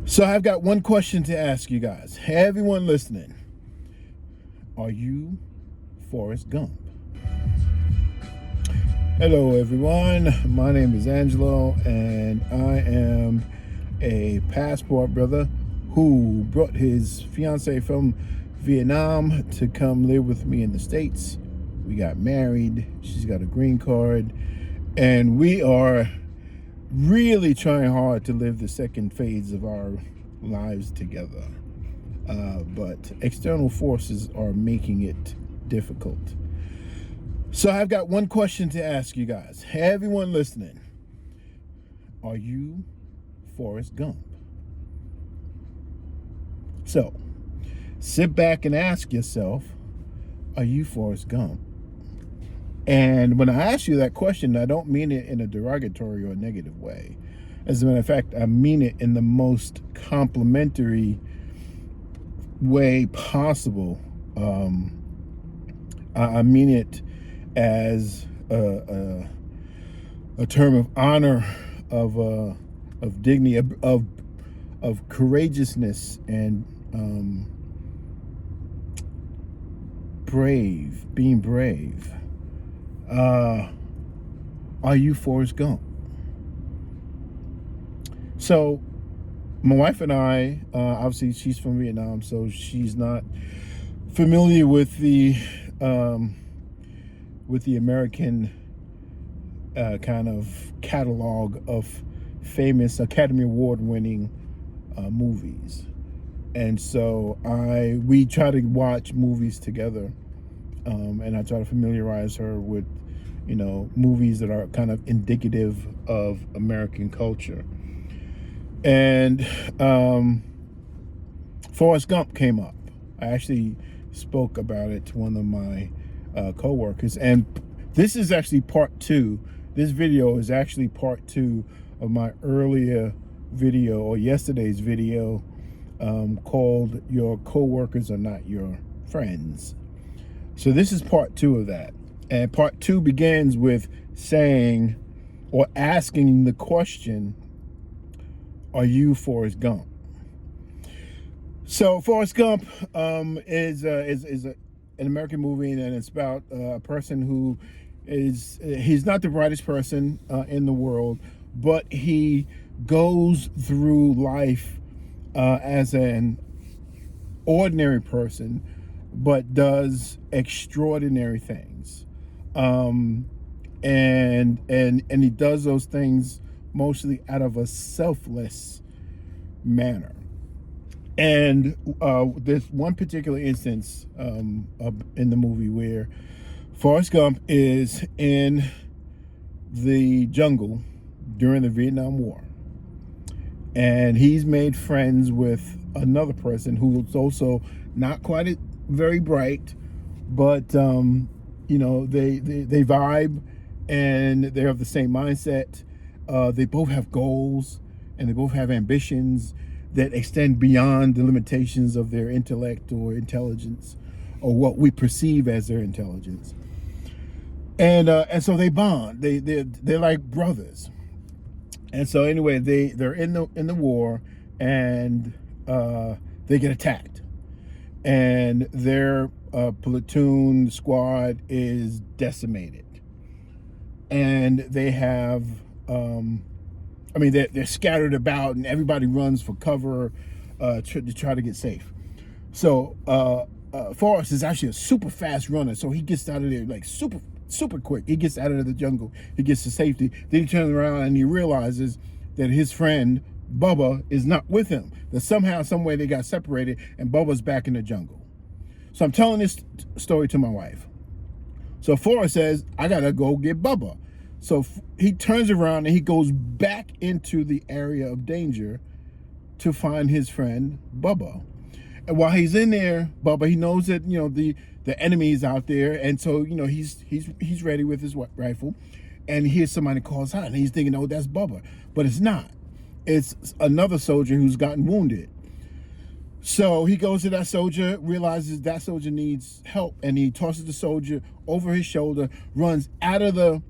So I've got one question to ask you guys. Everyone listening, are you Forrest Gump? Hello everyone, my name is Angelo and I am a passport brother who brought his fiancée from Vietnam to come live with me in the States. We got married, she's got a green card, and we are really trying hard to live the second phase of our lives together. But external forces are making it difficult. So I've got one question to ask you guys. Everyone listening, are you Forrest Gump? So sit back and ask yourself, are you Forrest Gump? And when I ask you that question, I don't mean it in a derogatory or negative way. As a matter of fact, I mean it in the most complimentary way possible. I mean it as a term of honor, of dignity, of courageousness, and being brave. Are you Forrest Gump? So my wife and I, obviously she's from Vietnam, so she's not familiar with the American kind of catalog of famous Academy Award winning movies. And so we try to watch movies together, and I try to familiarize her with, movies that are kind of indicative of American culture. And Forrest Gump came up. I actually spoke about it to one of my coworkers, and this is actually part two. This video is actually part two of my earlier video, or yesterday's video, called "Your Coworkers Are Not Your Friends." So this is part two of that, and part two begins with saying or asking the question, are you Forrest Gump? So Forrest Gump is an American movie, and it's about a person who he's not the brightest person in the world, but he goes through life as an ordinary person, but does extraordinary things, and he does those things mostly out of a selfless manner. And there's one particular instance in the movie where Forrest Gump is in the jungle during the Vietnam War, and he's made friends with another person who's also not quite very bright, but they vibe, and they have the same mindset. They both have goals, and they both have ambitions that extend beyond the limitations of their intellect or intelligence, or what we perceive as their intelligence. And so they bond. They're like brothers. And so anyway, they're in the war, and they get attacked, and their platoon squad is decimated, and they have they're scattered about, and everybody runs for cover to try to get safe. So Forrest is actually a super fast runner, so he gets out of there like super quick. He gets out of the jungle, he gets to safety. Then he turns around and he realizes that his friend Bubba is not with him, that somehow, some way they got separated, and Bubba's back in the jungle. So I'm telling this story to my wife. So Forrest says, I gotta go get Bubba. So he turns around and he goes back into the area of danger to find his friend Bubba. And while he's in there, Bubba, he knows that the enemy is out there, and so he's ready with his rifle, and he hears somebody calls out, and he's thinking, oh, that's Bubba, but it's not. It's another soldier who's gotten wounded. So he goes to that soldier, realizes that soldier needs help, and he tosses the soldier over his shoulder, runs out of the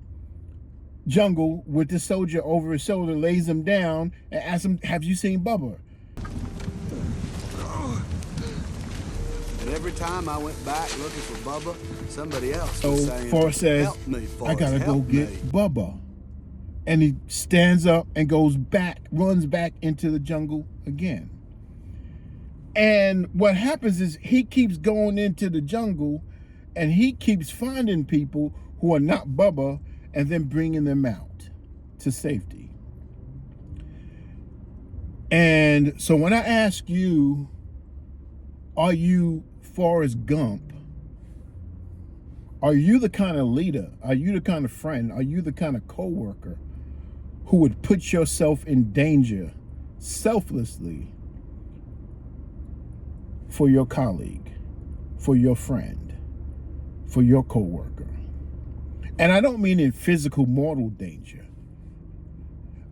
jungle with the soldier over his shoulder, lays him down, and asks him, have you seen Bubba? But every time I went back looking for Bubba, somebody else So was saying, Forrest says, help me, Forrest, I gotta go help get me. Bubba. And he stands up and goes back, runs back into the jungle again. And what happens is he keeps going into the jungle and he keeps finding people who are not Bubba and then bringing them out to safety. And so when I ask you, are you Forrest Gump? Are you the kind of leader? Are you the kind of friend? Are you the kind of coworker who would put yourself in danger selflessly for your colleague, for your friend, for your coworker? And I don't mean in physical mortal danger.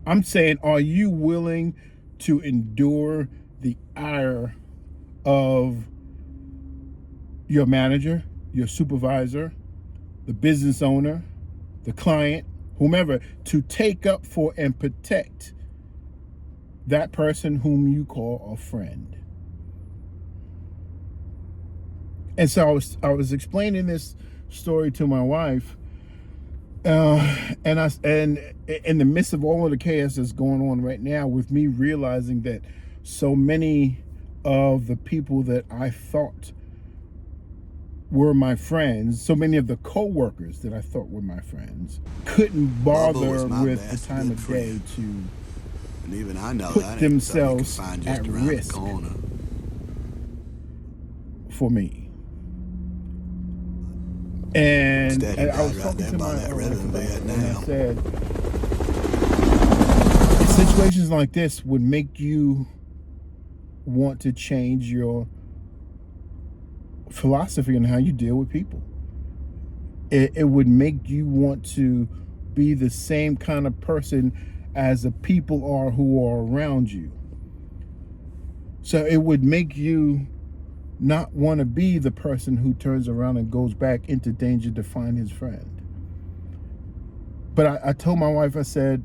I'm saying, are you willing to endure the ire of your manager, your supervisor, the business owner, the client, whomever, to take up for and protect that person whom you call a friend? And so I was explaining this story to my wife, and in the midst of all of the chaos that's going on right now, with me realizing that so many of the people that I thought were my friends, so many of the co-workers that I thought were my friends, couldn't bother with the time of day to And even I know put that themselves ain't something you can find just at around risk the corner. for me. And Steady I was right talking there to by my that wife river in about it, and I Vietnam. said, situations like this would make you want to change your philosophy on how you deal with people. It would make you want to be the same kind of person as the people are who are around you. So it would make you not want to be the person who turns around and goes back into danger to find his friend. But I told my wife, I said,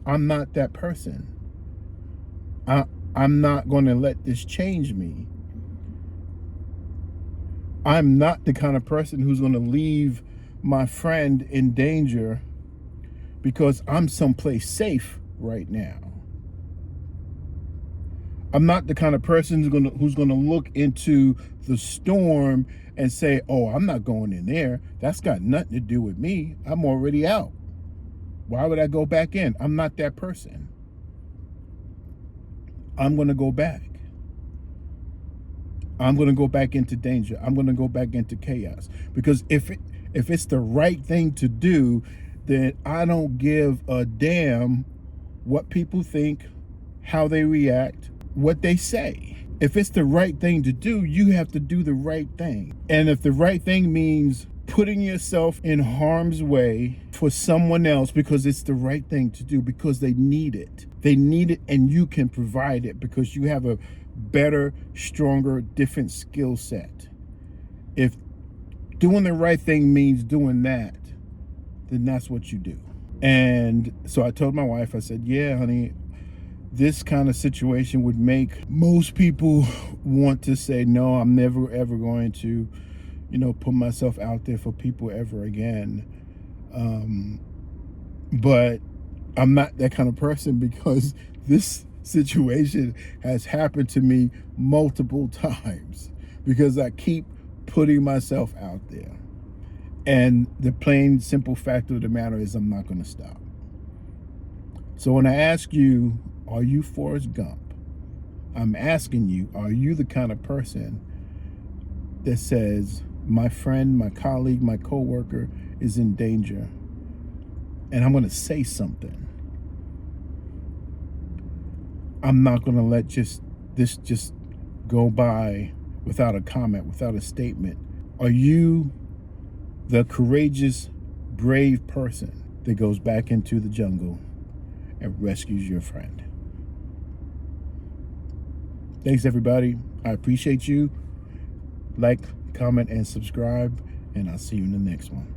I'm not that person. I'm not going to let this change me. I'm not the kind of person who's going to leave my friend in danger because I'm someplace safe right now. I'm not the kind of person who's going to look into the storm and say, oh, I'm not going in there. That's got nothing to do with me. I'm already out. Why would I go back in? I'm not that person. I'm going to go back. I'm going to go back into danger. I'm going to go back into chaos. Because if it's the right thing to do, then I don't give a damn what people think, how they react, what they say. If it's the right thing to do, you have to do the right thing. And if the right thing means putting yourself in harm's way for someone else because it's the right thing to do, because they need it. They need it and you can provide it because you have a better, stronger, different skill set. If doing the right thing means doing that, then that's what you do. And so I told my wife, I said, yeah, honey, this kind of situation would make most people want to say, no, I'm never, ever going to, put myself out there for people ever again. But I'm not that kind of person because this situation has happened to me multiple times because I keep putting myself out there. And the plain, simple fact of the matter is I'm not going to stop. So when I ask you, are you Forrest Gump? I'm asking you, are you the kind of person that says, my friend, my colleague, my coworker is in danger, and I'm going to say something? I'm not going to let this just go by without a comment, without a statement. Are you the courageous, brave person that goes back into the jungle and rescues your friend? Thanks, everybody. I appreciate you. Like, comment, and subscribe, and I'll see you in the next one.